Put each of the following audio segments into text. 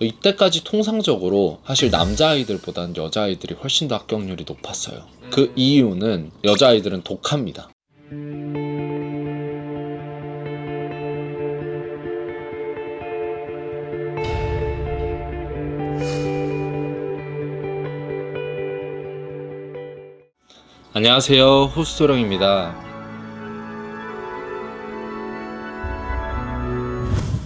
이때까지 통상적으로 사실 남자아이들보다는 여자아이들이 훨씬 더 합격률이 높았어요. 그 이유는 여자아이들은 독합니다. 안녕하세요, 호스토령입니다.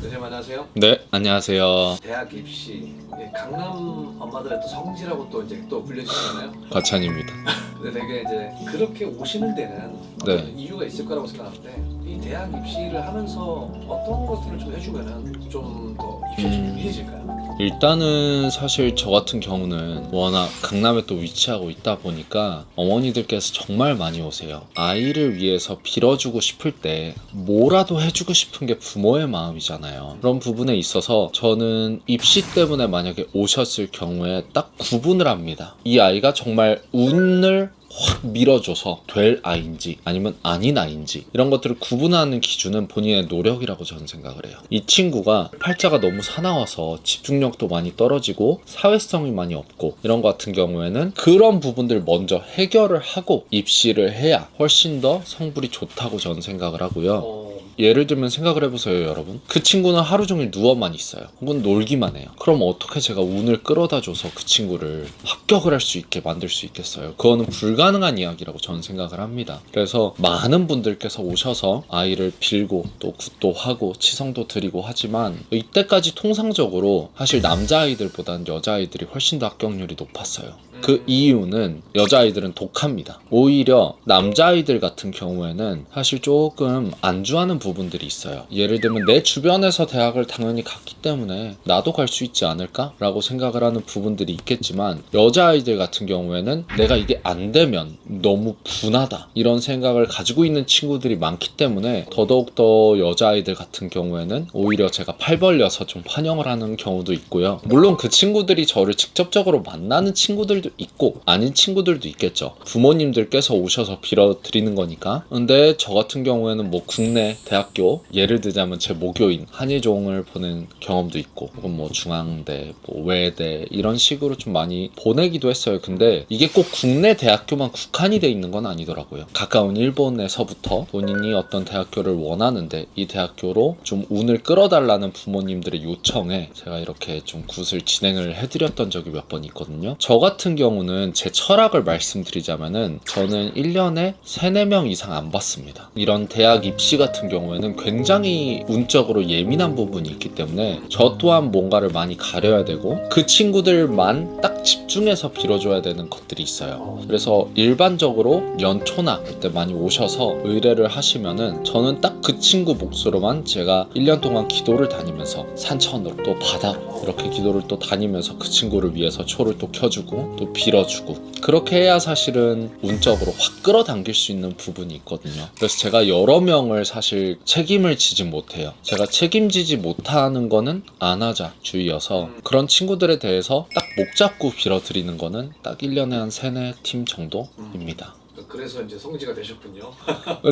선생님 안녕하세요. 네, 안녕하세요. 대학 입시 강남 엄마들의 또 성지라고 또 이제 또 불려지잖아요. 과찬입니다. 근데 되게 이제 그렇게 오시는 데는 네. 어떤 이유가 있을 거라고 생각하는데 이 대학 입시를 하면서 어떤 것들을 좀 해주면은 좀 더 입시가 좀 유리해질까요? 일단은 사실 저 같은 경우는 워낙 강남에 또 위치하고 있다 보니까 어머니들께서 정말 많이 오세요. 아이를 위해서 빌어주고 싶을 때 뭐라도 해주고 싶은 게 부모의 마음이잖아요. 그런 부분에 있어서 저는 입시 때문에 만약에 오셨을 경우에 딱 구분을 합니다. 이 아이가 정말 운을 확 밀어줘서 될 아이인지 아니면 아닌 아이인지 이런 것들을 구분하는 기준은 본인의 노력이라고 저는 생각을 해요. 이 친구가 팔자가 너무 사나워서 집중력도 많이 떨어지고 사회성이 많이 없고 이런 것 같은 경우에는 그런 부분들 먼저 해결을 하고 입시를 해야 훨씬 더 성불이 좋다고 저는 생각을 하고요. 예를 들면 생각을 해보세요, 여러분. 그 친구는 하루 종일 누워만 있어요. 혹은 놀기만 해요. 그럼 어떻게 제가 운을 끌어다 줘서 그 친구를 합격을 할 수 있게 만들 수 있겠어요? 그거는 불가능한 이야기라고 저는 생각을 합니다. 그래서 많은 분들께서 오셔서 아이를 빌고 또 굿도 하고 치성도 드리고 하지만 이때까지 통상적으로 사실 남자아이들보다는 여자아이들이 훨씬 더 합격률이 높았어요. 그 이유는 여자아이들은 독합니다. 오히려 남자아이들 같은 경우에는 사실 조금 안주하는 부분들이 있어요. 예를 들면 내 주변에서 대학을 당연히 갔기 때문에 나도 갈 수 있지 않을까? 라고 생각을 하는 부분들이 있겠지만 여자아이들 같은 경우에는 내가 이게 안 되면 너무 분하다 이런 생각을 가지고 있는 친구들이 많기 때문에 더더욱더 여자아이들 같은 경우에는 오히려 제가 팔 벌려서 좀 환영을 하는 경우도 있고요. 물론 그 친구들이 저를 직접적으로 만나는 친구들도 있고 아닌 친구들도 있겠죠. 부모님들께서 오셔서 빌어드리는 거니까. 근데 저 같은 경우에는 뭐 국내 대학교 예를 들자면 제 모교인 한예종을 보낸 경험도 있고 혹은 뭐 중앙대, 뭐 외대 이런 식으로 좀 많이 보내기도 했어요. 근데 이게 꼭 국내 대학교만 국한이 돼 있는 건 아니더라고요. 가까운 일본에서부터 본인이 어떤 대학교를 원하는데 이 대학교로 좀 운을 끌어달라는 부모님들의 요청에 제가 이렇게 좀 굿을 진행을 해드렸던 적이 몇 번 있거든요. 저 같은 경우는 제 철학을 말씀드리자면은 저는 1년에 3, 4명 이상 안 받습니다. 이런 대학 입시 같은 경우에는 굉장히 운적으로 예민한 부분이 있기 때문에 저 또한 뭔가를 많이 가려야 되고 그 친구들만 딱 집중해서 빌어줘야 되는 것들이 있어요. 그래서 일반적으로 연초나 그때 많이 오셔서 의뢰를 하시면은 저는 딱 그 친구 몫으로만 제가 1년 동안 기도를 다니면서 산천으로 또 바다로 이렇게 기도를 또 다니면서 그 친구를 위해서 초를 또 켜주고 또 빌어주고 그렇게 해야 사실은 운적으로 확 끌어당길 수 있는 부분이 있거든요. 그래서 제가 여러 명을 사실 책임을 지지 못해요. 제가 책임지지 못하는 거는 안 하자 주의여서 그런 친구들에 대해서 딱 목 잡고 빌어드리는 거는 딱 1년에 한 3, 4팀 정도입니다. 그래서 이제 성지가 되셨군요.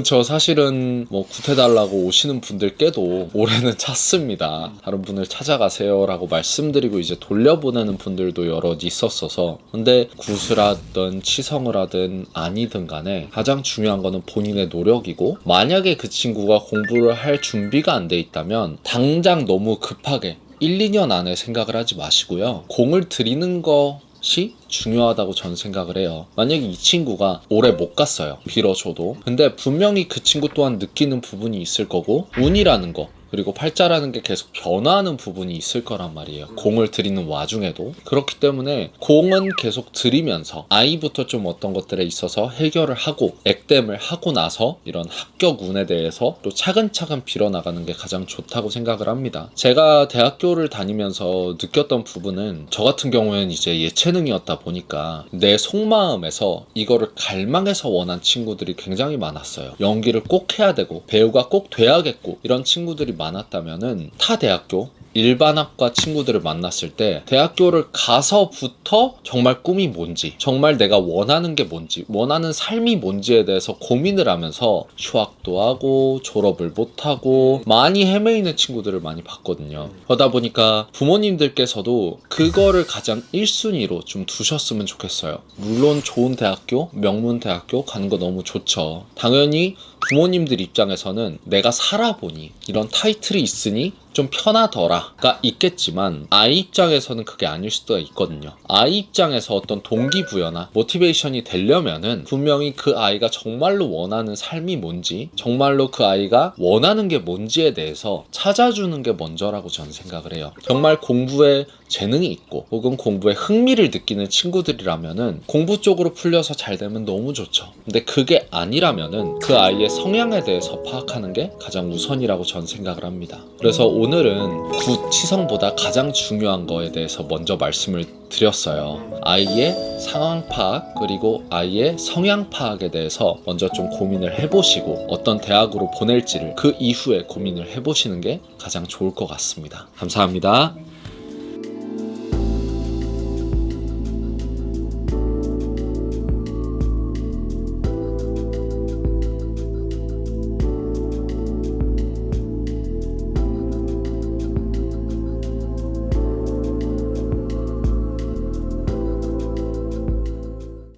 저 사실은 뭐 굿해달라고 오시는 분들께도 올해는 찼습니다. 다른 분을 찾아가세요 라고 말씀드리고 이제 돌려보내는 분들도 여럿 있었어서 근데 굿을 하든 치성을 하든 아니든 간에 가장 중요한 거는 본인의 노력이고 만약에 그 친구가 공부를 할 준비가 안 돼 있다면 당장 너무 급하게 1, 2년 안에 생각을 하지 마시고요. 공을 들이는 것이 중요하다고 저는 생각을 해요. 만약에 이 친구가 올해 못 갔어요. 빌어줘도. 근데 분명히 그 친구 또한 느끼는 부분이 있을 거고 운이라는 거 그리고 팔자라는 게 계속 변화하는 부분이 있을 거란 말이에요. 공을 들이는 와중에도. 그렇기 때문에 공은 계속 들이면서 아이부터 좀 어떤 것들에 있어서 해결을 하고 액땜을 하고 나서 이런 합격 운에 대해서 또 차근차근 빌어나가는 게 가장 좋다고 생각을 합니다. 제가 대학교를 다니면서 느꼈던 부분은 저 같은 경우에는 이제 예체능이었다 보니까 내 속마음에서 이거를 갈망해서 원한 친구들이 굉장히 많았어요. 연기를 꼭 해야 되고 배우가 꼭 돼야겠고 이런 친구들이 많았다면은 타 대학교 일반학과 친구들을 만났을 때 대학교를 가서부터 정말 꿈이 뭔지, 정말 내가 원하는 게 뭔지, 원하는 삶이 뭔지에 대해서 고민을 하면서 휴학도 하고 졸업을 못하고 많이 헤매이는 친구들을 많이 봤거든요. 그러다 보니까 부모님들께서도 그거를 가장 1순위로 좀 두셨으면 좋겠어요. 물론 좋은 대학교, 명문 대학교 가는 거 너무 좋죠. 당연히 부모님들 입장에서는 내가 살아보니 이런 타이틀이 있으니 좀 편하더라가 있겠지만 아이 입장에서는 그게 아닐 수도 있거든요. 아이 입장에서 어떤 동기부여나 모티베이션이 되려면은 분명히 그 아이가 정말로 원하는 삶이 뭔지, 정말로 그 아이가 원하는 게 뭔지에 대해서 찾아주는 게 먼저라고 저는 생각을 해요. 정말 공부에 재능이 있고 혹은 공부에 흥미를 느끼는 친구들이라면은 공부 쪽으로 풀려서 잘 되면 너무 좋죠. 근데 그게 아니라면은 그 아이의 성향에 대해서 파악하는 게 가장 우선이라고 저는 생각을 합니다. 그래서 오늘은 구치성보다 가장 중요한 거에 대해서 먼저 말씀을 드렸어요. 아이의 상황 파악 그리고 아이의 성향 파악에 대해서 먼저 좀 고민을 해보시고 어떤 대학으로 보낼지를 그 이후에 고민을 해보시는 게 가장 좋을 것 같습니다. 감사합니다.